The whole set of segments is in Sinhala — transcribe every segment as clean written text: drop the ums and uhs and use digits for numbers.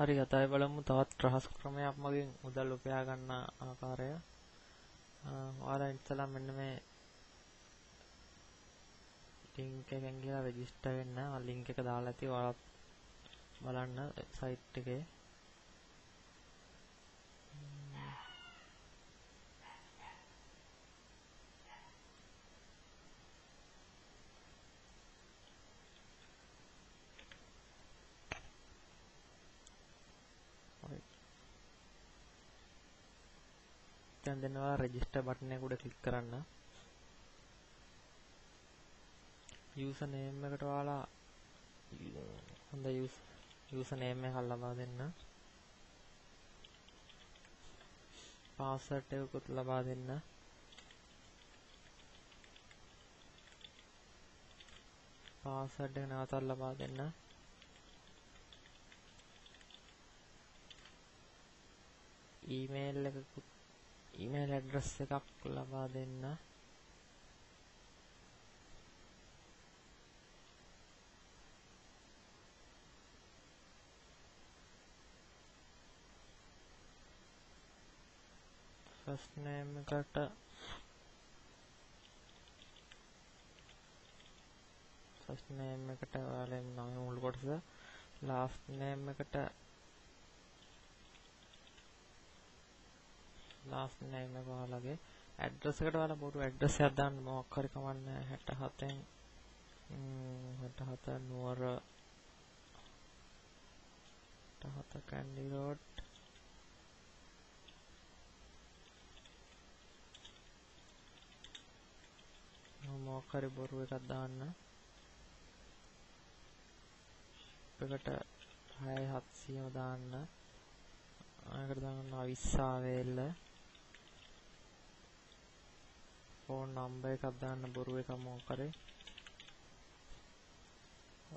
හරි අතයි බලමු තවත් රහස් ක්‍රමයක් මගෙන් මුදල් උපයා ගන්න ආකාරය. ඔයාලා ඉස්සලා මෙන්න මේ ලින්ක් එකෙන් ගිහලා රෙජිස්ටර් වෙන්න. ලින්ක් එක දාලා ඇති ඔයාලා බලන්න සයිට් එකේ. දැන් දෙනවා රෙජිස්ටර් බටන් එක උඩ ක්ලික් කරන්න. යූසර් නේම් එකට ඔයාලා හොඳ යූසර් නේම් එකක් ලබා දෙන්න. පාස්වර්ඩ් එකකුත් ලබා දෙන්න. පාස්වර්ඩ් එක නැවතත් ලබා දෙන්න. ඊමේල් ඇඩ්‍රස් එකක් ලබා දෙන්න. ෆස්ට් නේම් එකට ඔයාලගේ නම මුල් කොටස, ලාස්ට් නේම් එකට ලාස්ට් නේම් එක ඔයාලගේ ඇඩ්‍රස් එකට ඔයාලා බොරු ඇඩ්‍රස් එකක් දාන්න මොකක් හරි කමන්නේ. 67 නුවර 67 කැන්ඩි රෝඩ් මොකක් හරි බොරු එකක් දාන්න. එකට 6700ම දාන්න. ආයකට දාන්න අවිස්සාවේල්ල. ෆෝන් නම්බර් එකක් දාන්න බොරු එකක් මොකක් හරි.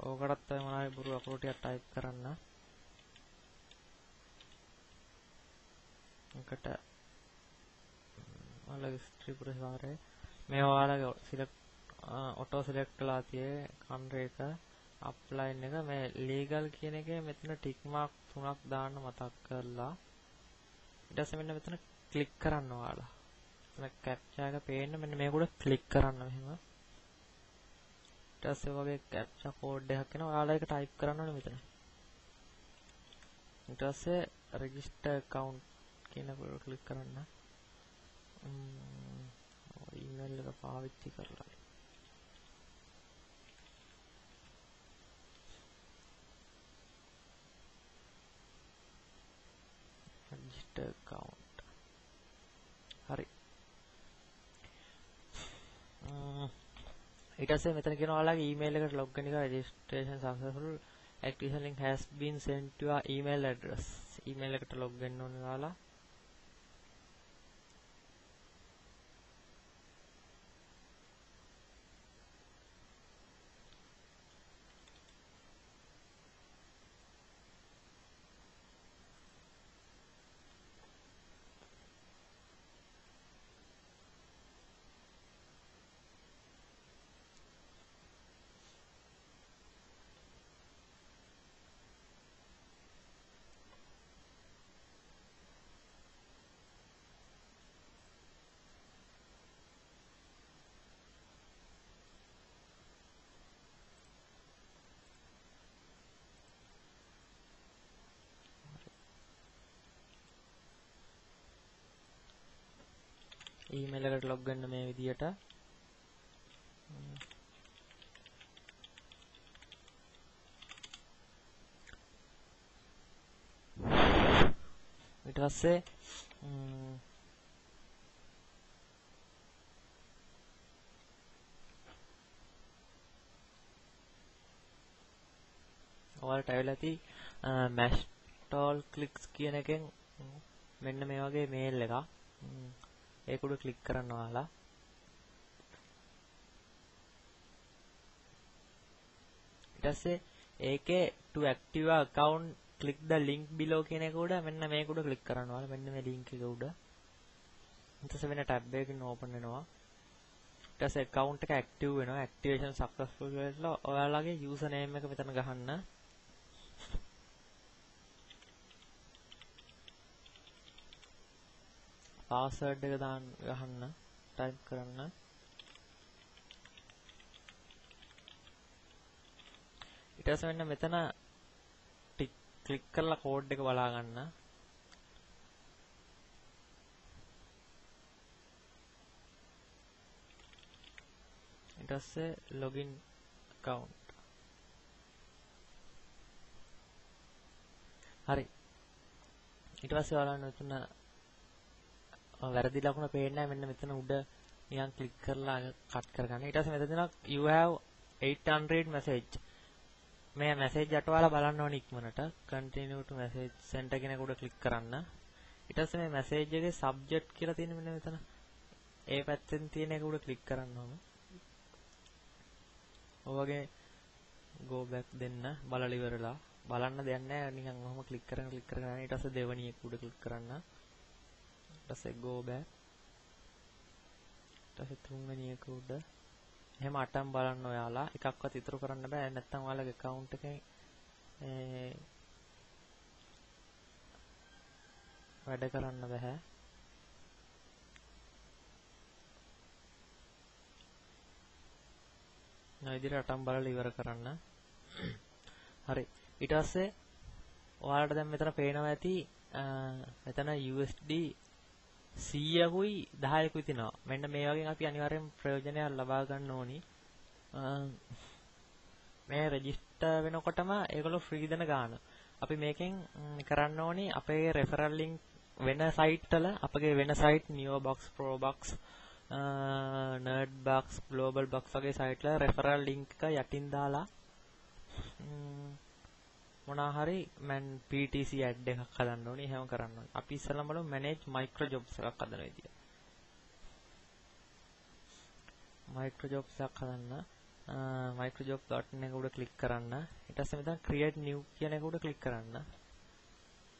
ඕකටත් ඔය මොනවා හරි බොරු අකුරු ටිකක් ටයිප් කරන්න. එකට ඔයාලගේ ත්‍රිපුර සාරේ මේ ඔයාලගේ ඔටෝ සිලෙක්ට් කළා තියේ කන්ට්‍රි එක අප්ලයින් එක මේ ලීගල් කියන එකේ මෙතන ටික් මාක් 3ක් දාන්න මතක් කරලා ඊට පස්සේ මෙන්න මෙතන ක්ලික් කරන්න ඔයාලා. මෙතන කැප්චා එක පේන්න මෙන්න මේක උඩ ක්ලික් කරන්න මෙහෙම. ඊට පස්සේ වගේ කැප්චා කෝඩ් එකක් එනවා. ඔයාලා ඒක ටයිප් කරන්න ඕනේ මෙතන. ඊට පස්සේ රෙජිස්ටර් account කියන එක ක්ලික් කරන්න. ඊමේල් එක පාවිච්චි කරලා register account. හරි. ඊට පස්සේ මෙතන කියනවා ඔයාලගේ ඊමේල් එකට log in එක registration successful, activation link has been sent to your email address. Email එකට log in ඕනේ ඔයාලා. ඊමේල් එකට log වෙන්න මේ විදියට. ඊට පස්සේ ඔයාලට ඇවිල්ලා ඇති මැස්ටෝල් ක්ලික්ස් කියන එකෙන් මෙන්න මේ වගේ මේල් එකක්. ඒක උඩ ක්ලික් කරන්න ඔයාලා. ඊට පස්සේ ඒකේ to active account click the link below කියන එක උඩ මෙන්න මේක උඩ ක්ලික් කරන්න ඕනේ. මෙන්න මේ link එක උඩ. ඊට පස්සේ වෙන tab එකකින් open වෙනවා. ඊට පස්සේ account එක active වෙනවා. activation successful කියලා ඔයාලගේ user name එක මෙතන ගහන්න. පාස්වර්ඩ් එක ගහන්න ටයිප් කරන්න. ඊට පස්සේ මෙන්න මෙතන ක්ලික් කරලා කෝඩ් එක බලා ගන්න. ඊට පස්සේ login account. හරි. ඊට පස්සේ ඔයාලට මෙතන වැරදි ලකුණ පේන්නේ නැහැ. මෙන්න මෙතන උඩ නිකන් ක්ලික් කරලා කට් කරගන්න. ඊට පස්සේ මෙතන තියෙනවා you have 800 message. මේ මැසේජ් යට ඔයාලා බලන්න ඕනේ ඉක්මනට. continue to message send කියන එක උඩ ක්ලික් කරන්න. ඊට පස්සේ මේ මැසේජ් එකේ subject කියලා තියෙන මෙන්න මෙතන. ඒ පැත්තෙන් තියෙන එක උඩ ක්ලික් කරන්න ඕනේ. ඔය වගේ go back දෙන්න බලලා ඉවරලා. බලන්න දෙයක් නැහැ. නිකන් ඔහොම ක්ලික් කරගෙන යන්න. ඊට පස්සේ දෙවෙනි එක උඩ ක්ලික් කරන්න. ඊට පස්සේ go back. ඊට පස්සේ තුන්වෙනි එක උඩ එහෙම අටම් බලන්න ඔයාලා. එකක්වත් ඉතුරු කරන්න බෑ. නැත්තම් ඔයාලගේ account එකේ වැඩ කරන්න බෑ. මේ විදිහට අටම් බලලා ඉවර කරන්න. හරි. ඊට පස්සේ ඔයාලට දැන් මෙතන පේනවා ඇති මෙතන USD 100කුයි 10කුයි තියෙනවා. මෙන්න මේ වගේ අපි අනිවාර්යෙන් ප්‍රයෝජනයක් ලබා ගන්න ඕනි. මේ රෙජිස්ටර් වෙනකොටම ඒගොල්ලෝ ෆ්‍රී දෙන ගාන. අපි මේකෙන් කරන්න ඕනි අපේ රෙෆරල් ලින්ක් වෙන සයිට් වල අපගේ වෙන site Neobox, Probox, Nerdbox, Globalbox වගේ සයිට් වල රෙෆරල් ලින්ක් එක යටින් දාලා මොනවා හරි PTC ඇඩ් එකක් හදන්න ඕනේ. එහෙම කරන්න ඕනේ. අපි ඉස්සෙල්ලාම බලමු manage micro jobs එකක් හදන විදිය. micro jobs එකක් හදන්න microjobs.in එක උඩ ක්ලික් කරන්න. ඊට පස්සේ මෙතන create new කියන එක උඩ ක්ලික් කරන්න.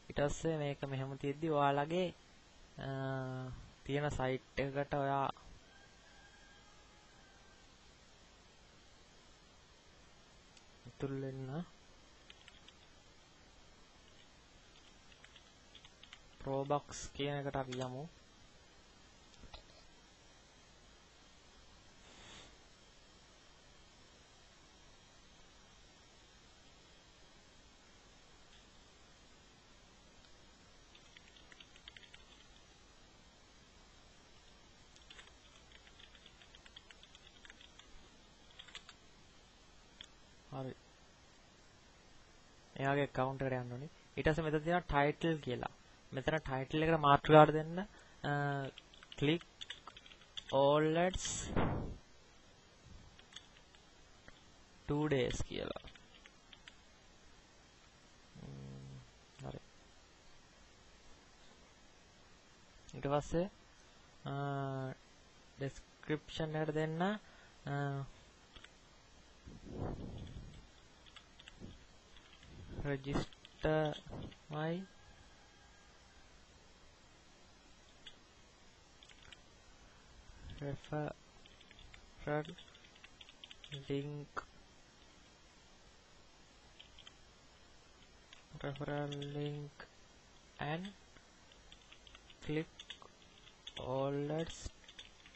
ඊට පස්සේ මේක මෙහෙම තියෙද්දි ඔයාලගේ තියෙන සයිට් එකකට ඔයා ඉතුරු වෙන්න Probox කියන එකට අපි යමු. හරි. එයාගේ account එකට යන්න ඕනේ. ඊට පස්සේ මෙතන තියෙනවා title කියලා. මෙතන title එකට මාතෘකාවට දෙන්න click all ads 2 days කියලා. හරි. ඊට පස්සේ description එකට දෙන්න register my referral link and click all ads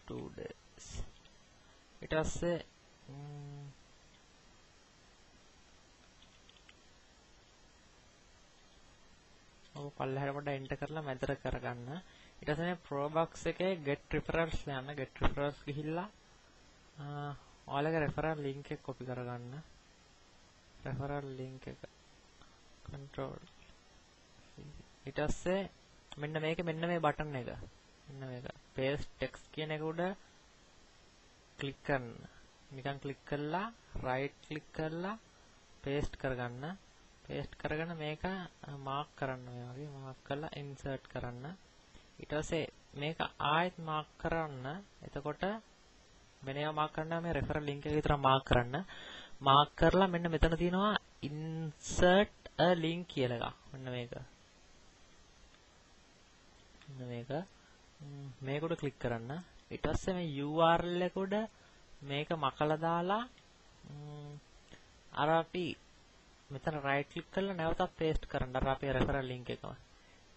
2 days. ඊට පස්සේ ඔව් පල්ලෙහාට පොඩ්ඩක් එන්ටර් කරලා මැදට කරගන්න. ඊට පස්සේ මේ Probox එකේ get referrals යන්න. get referrals ගිහිල්ලා ඔයාලගේ referral link එක copy කරගන්න. referral link එක control. ඊට පස්සේ මෙන්න මේ බටන් එක. මෙන්න මේක paste text කියන එක උඩ ක්ලික් කරන්න. නිකන් ක්ලික් කරලා right click කරලා paste කරගන්න. paste කරගෙන මේක mark කරන්න මේ වගේ mark කරලා insert කරන්න. ඊට පස්සේ මේක ආයෙත් mark කරන්න. එතකොට මෙනේව mark කරනවා මේ referral link එක විතර mark කරන්න. mark කරලා මෙන්න මෙතන තියෙනවා insert a link කියලා එකක්. මෙන්න මේක. මේක උඩ ක්ලික් කරන්න. ඊට පස්සේ මේ URL එක උඩ මේක මකලා දාලා අර අපි මෙතන right click කරලා නැවතත් paste කරන්න අර අපේ referral link එකම.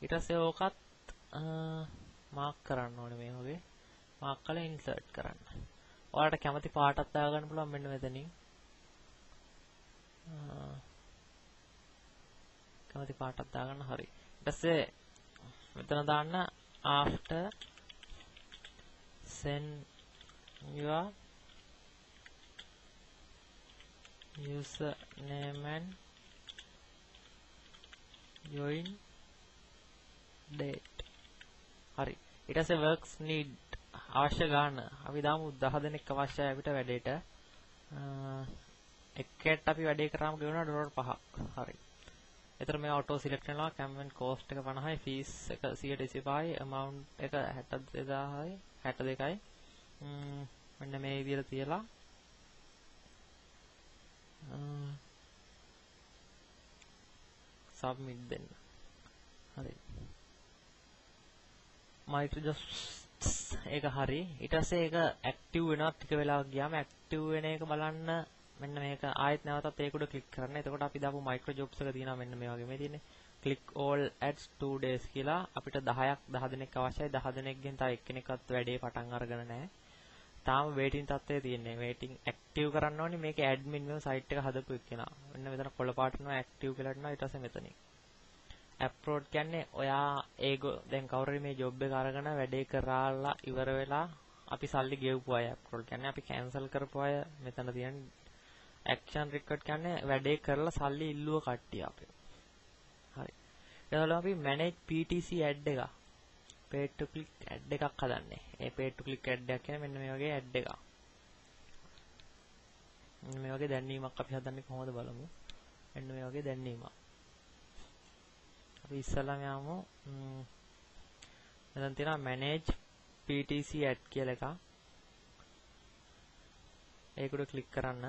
ඊට පස්සේ ඕකත් මාක් කරන්න ඕනේ මේ වගේ. මාක් කරලා ඉන්සර්ට් කරන්න. ඔයාලට කැමති පාටක් දාගන්න පුළුවන් මෙන්න මෙතනින්. කැමති පාටක් දාගන්න හරි. ඊට පස්සේ මෙතන දාන්න after send your user name and join date. හරි. ඊට පස්සේ works need අවශ්‍ය ගන්න. අපි දාමු 10 දෙනෙක් අවශ්‍යයි අපිට වැඩේට. එක්කෙට අපි වැඩේ කරාම ගෙවනවා $5ක්. හරි. එතන මේ auto select කරනවා campaign cost එක 50යි fees එක 125යි amount එක 62000යි 62යි. මෙන්න මේ විදිහට තියලා submit දෙන්න. හරි. Microsoft ඒක හරි. ඊට පස්සේ ඒක active වෙනවා ටික වෙලාවක් ගියාම active වෙන එක බලන්න මෙන්න මේක ආයෙත් නැවතත් ඒක උඩ ක්ලික් කරන්න. එතකොට අපි දාපු Microjobs එක තියෙනවා මෙන්න මේ වගේ මේ තියෙන්නේ. click all ads 2 days කියලා අපිට 10 දෙනෙක් අවශ්‍යයි. 10 දෙනෙක්ගෙන් තව එක්කෙනෙක්වත් වැඩේ පටන් අරගෙන නැහැ. තාම waiting තත්ත්වයේ තියෙන්නේ. waiting active කරන්න ඕනේ මේකේ admin වෙන site එක හදපු එක්කෙනා. මෙන්න මෙතන කොළ පාට වෙනවා active කියලා දෙනවා. ඊට පස්සේ මෙතනින් අප්ලෝඩ් කියන්නේ ඔයා දැන් කවුරු හරි මේ ජොබ් එක අරගෙන වැඩේ කරාලා ඉවර වෙලා අපි සල්ලි ගෙවපු අය අප්ලෝඩ් කියන්නේ අපි කැන්සල් කරපු අය මෙතන තියෙන ඇක්ෂන් රෙකෝඩ් කියන්නේ වැඩේ කරලා සල්ලි ඉල්ලුව කට්ටිය අපි. හරි. ඊළඟට අපි manage PTC ad එක. pay to click ad එකක් හදන්නේ. ඒ pay to click ad එකක් කියන්නේ මෙන්න මේ වගේ ad එකක්. මේ වගේ දැන්වීමක් අපි හදන්නේ කොහොමද බලමු. මෙන්න මේ වගේ දැන්වීමක්. අපි ඉස්සල්ලාම යමු මෙතන තියෙනවා manage PTC ad කියලා එකක්. ඒක උඩ ක්ලික් කරන්න.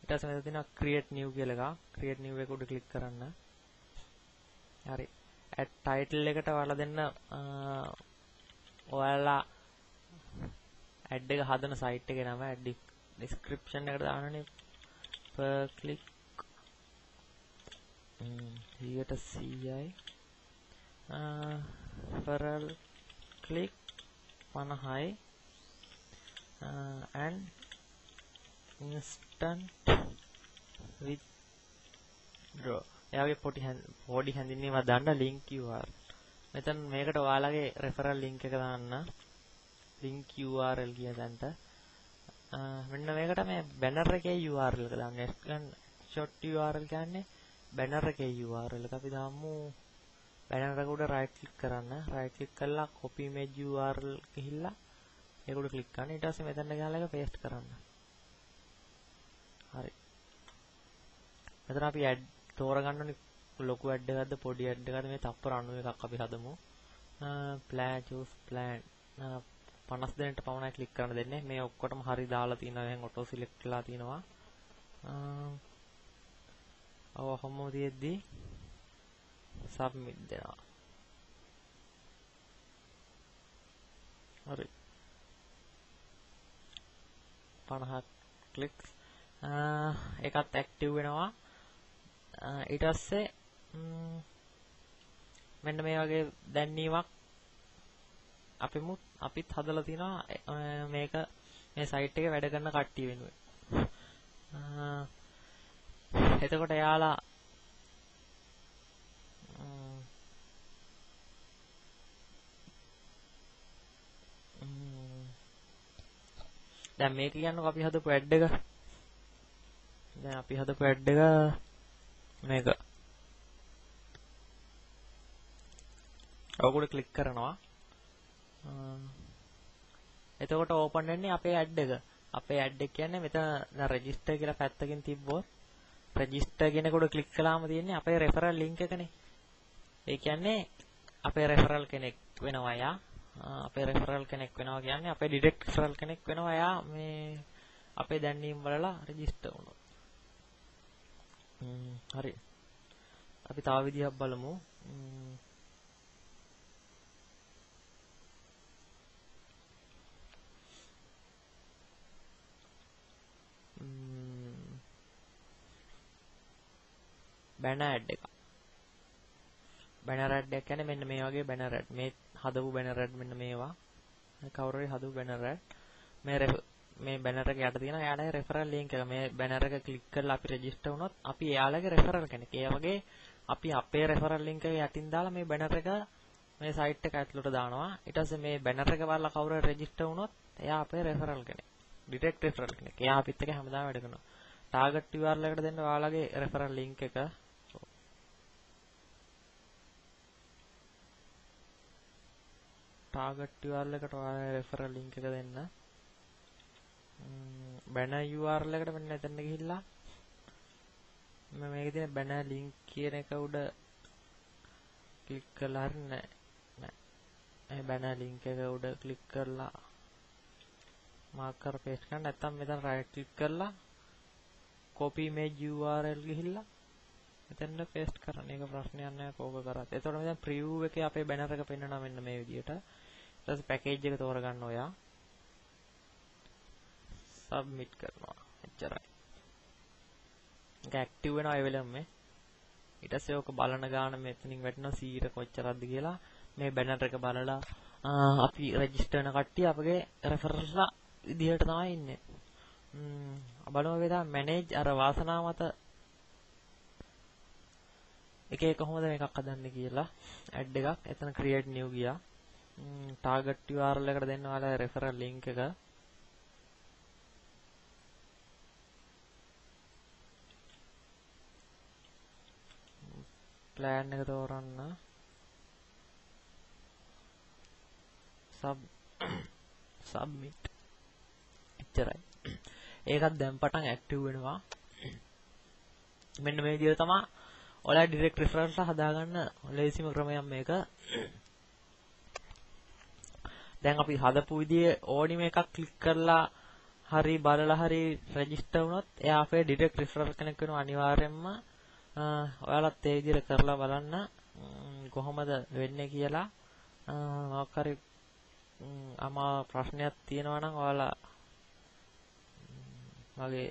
ඊට පස්සේ මෙතන තියෙනවා create new කියලා එකක්. create new එක උඩ ක්ලික් කරන්න. හරි. ad title එකට ඔයාලා දෙන්න ඔයාලා ad එක හදන site එකේ නම ad description එකට දාන්නනේ per click 100යි referral click 50යි and instant withdraw. එයාගේ පොඩි හැඳින්වීමක් දාන්න link URL. මෙතන මේකට ඔයාලගේ referral link එක දාන්න. link URL කියන තැනට. මෙන්න මේකට මේ banner එකේ URL එක දාන්න. short URL කියන්නේ banner එකේ URL එක අපි දාමු. banner එක උඩ right click කරන්න. right click කරලා copy image URL ගිහිල්ලා ඒක උඩ click කරන්න. ඊට පස්සේ මෙතන ගහලා ඒක paste කරන්න. හරි. මෙතන අපි ad තෝරගන්න ඕනේ ලොකු ad එකක්ද පොඩි ad එකක්ද මේ තප්පර 91ක් අපි හදමු. plan choose plan 50 දෙනෙක්ට පමණයි click කරන්න දෙන්නේ. මේ ඔක්කොටම හරි දාලා තියෙනවා. දැන් auto select වෙලා තියෙනවා. ඔහොම තියෙද්දි submit දෙනවා. හරි. 50 clicks ඒකත් active වෙනවා. ඊට පස්සේ මෙන්න මේ වගේ දැන්වීමක් අපිත් හදලා තිනවා මේක මේ site එකේ වැඩ කරන කට්ටිය වෙනුවෙන්. එතකොට යාලා දැන් මේක කියන්නකො අපි හදපු ad එක. දැන් අපි හදපු ad එක මේක. ඔකට ක්ලික් කරනවා. එතකොට ඕපන් වෙන්නේ අපේ ad එක. අපේ ad එක කියන්නේ මෙතන රෙජිස්ටර් කියලා පැත්තකින් තිබ්බොත් රෙජිස්ටර් කියන එකට ක්ලික් කළාම තියෙන්නේ අපේ රෙෆරල් ලින්ක් එකනේ. ඒ කියන්නේ අපේ රෙෆරල් කෙනෙක් වෙනවා යා. අපේ රෙෆරල් කෙනෙක් වෙනවා කියන්නේ අපේ ඩිරෙක්ට් රෙෆරල් කෙනෙක් වෙනවා යා මේ අපේ දැන්වීම් බලලා රෙජිස්ටර් වුණොත්. හරි. අපි තව විදිහක් බලමු. banner ad එක. banner ad එකක් කියන්නේ මෙන්න මේ වගේ banner ad. මේ හදපු banner ad මෙන්න මේවා. කවුරු හරි හදපු banner ad. මේ banner එක යට තියෙනවා එයාලගේ referral link එක. මේ banner එක click කරලා අපි register වුණොත් අපි එයාලගේ referral කෙනෙක්. ඒ වගේ අපි අපේ referral link එක යටින් දාලා මේ banner එක මේ site එක ඇතුළට දානවා. ඊට පස්සේ මේ banner එක බලලා කවුරු හරි register වුණොත් එයා අපේ referral කෙනෙක්. direct referral කෙනෙක්. එයා අපිත් එක්ක හැමදාම වැඩ කරනවා. target URL එකට දෙන්න ඔයාලගේ referral link එක. target URL එකට ඔයාලගේ referral link එක දෙන්න. banner URL එකට මෙන්න එතන ගිහිල්ලා මේකේ තියෙන banner link කියන එක උඩ ක්ලික් කරලා හරිනේ නෑ. මේ banner link එක උඩ ක්ලික් කරලා marker paste කරන්න නැත්නම් මෙතන right click කරලා copy image URL ගිහිල්ලා මෙතන paste කරන්න. ඒක ප්‍රශ්නයක් නෑ කෝක කරත්. එතකොට මෙතන preview එකේ අපේ banner එක පෙන්වනවා මෙන්න මේ විදියට. ඊට පස්සේ package එක තෝරගන්න ඔයා. submit කරනවා. එච්චරයි. ඒක active වෙනවා ඒ වෙලෙම මේ. ඊට පස්සේ ඔක බලන ගාන මෙතනින් වැටෙනවා 100 කොච්චරක්ද කියලා. මේ banner එක බලලා අපි register වෙන කට්ටිය අපගේ referrals ලා විදිහට තමයි ඉන්නේ. බලමු වේදා manage අර වාසනාව මත එක කොහොමද මේකක් හදන්නේ කියලා. add එකක් එතන create new ගියා. target URL එකට දෙන්න ඔයාලා referral link එක. plan එක තෝරන්න. submit. එච්චරයි. ඒකත් දැන් පටන් active වෙනවා. මෙන්න මේ විදිහට තමයි ඔයාලා direct referrals හදාගන්න ලේසිම ක්‍රමයක් මේක. දැන් අපි හදපු විදිහේ ඕනිම එකක් ක්ලික් කරලා හරි බලලා හරි register වුණොත් එයා අපේ direct referral කෙනෙක් වෙනවා අනිවාර්යයෙන්ම. ඔයාලත් ඒ විදිහට කරලා බලන්න කොහොමද වෙන්නේ කියලා. මොකක් හරි අමා ප්‍රශ්නයක් තියෙනවා නම් ඔයාලා මගේ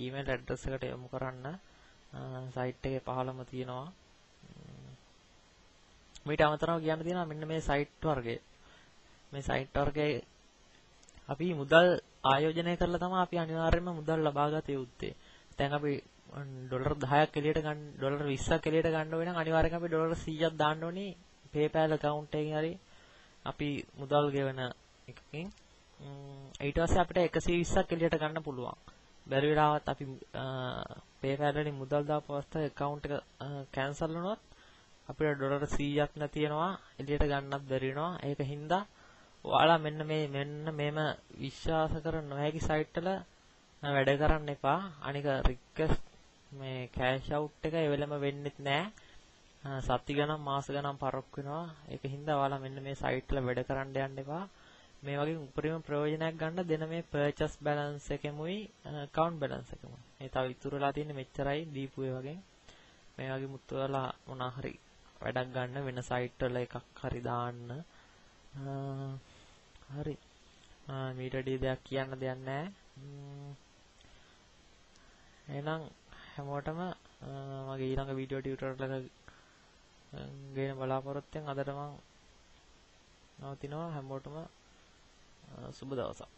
ඊමේල් ඇඩ්‍රස් එකට යොමු කරන්න. සයිට් එකේ පහළම තියෙනවා. මීට අමතරව කියන්න තියෙනවා මෙන්න මේ සයිට් වර්ගය. මේ සයිට් වර්ගයේ අපි මුදල් ආයෝජනය කරලා තමයි අපි අනිවාර්යයෙන්ම මුදල් ලබා ගත යුත්තේ. දැන් අපි ඩොලර් 10ක් එළියට ගන්න ඩොලර් 20ක් එළියට ගන්න ඕනේ නම් අනිවාර්යයෙන්ම අපි ඩොලර් 100ක් දාන්න ඕනේ PayPal account එකකින් හරි අපි මුදල් ගෙවන එකකින්. ඊට පස්සේ අපිට 120ක් එළියට ගන්න පුළුවන්. බැරි වෙලාවත් අපි PayPal වලින් මුදල් දාපු අවස්ථාවේ account එක cancel වුණොත් අපිට ඩොලර් 100ක් නැතිනවා එළියට ගන්නත් බැරි වෙනවා. ඒක හින්දා ඔයාලා මෙන්න මේම විශ්වාස කර නොහැකි සයිට් වල වැඩ කරන්න එපා. අනික request මේ cash out එක ඒ වෙලෙම වෙන්නෙත් නෑ. සති ගණන් මාස ගණන් පරක් වෙනවා. ඒක හින්දා ඔයාලා මෙන්න මේ සයිට් වල වැඩ කරන්න යන්න එපා. මේ වගේ උපරිම ප්‍රයෝජනයක් ගන්න දෙන මේ purchase balance එකෙමුයි account balance එකෙමුයි. මේ තව ඉතුරු වෙලා තියෙන්නේ මෙච්චරයි දීපු ඒ වගේ. මේ වගේ මුත්තු වල මොනවා හරි වැඩක් ගන්න වෙන සයිට් වල එකක් හරි දාන්න. හරි. මීට වඩා දෙයක් කියන්න දෙයක් නැහැ. එහෙනම් හැමෝටම මගේ ඊළඟ වීඩියෝ ටියුටෝරියල් එක ගේන බලාපොරොත්තුෙන් අදට මම නවතිනවා. හැමෝටම සුබ දවසක්.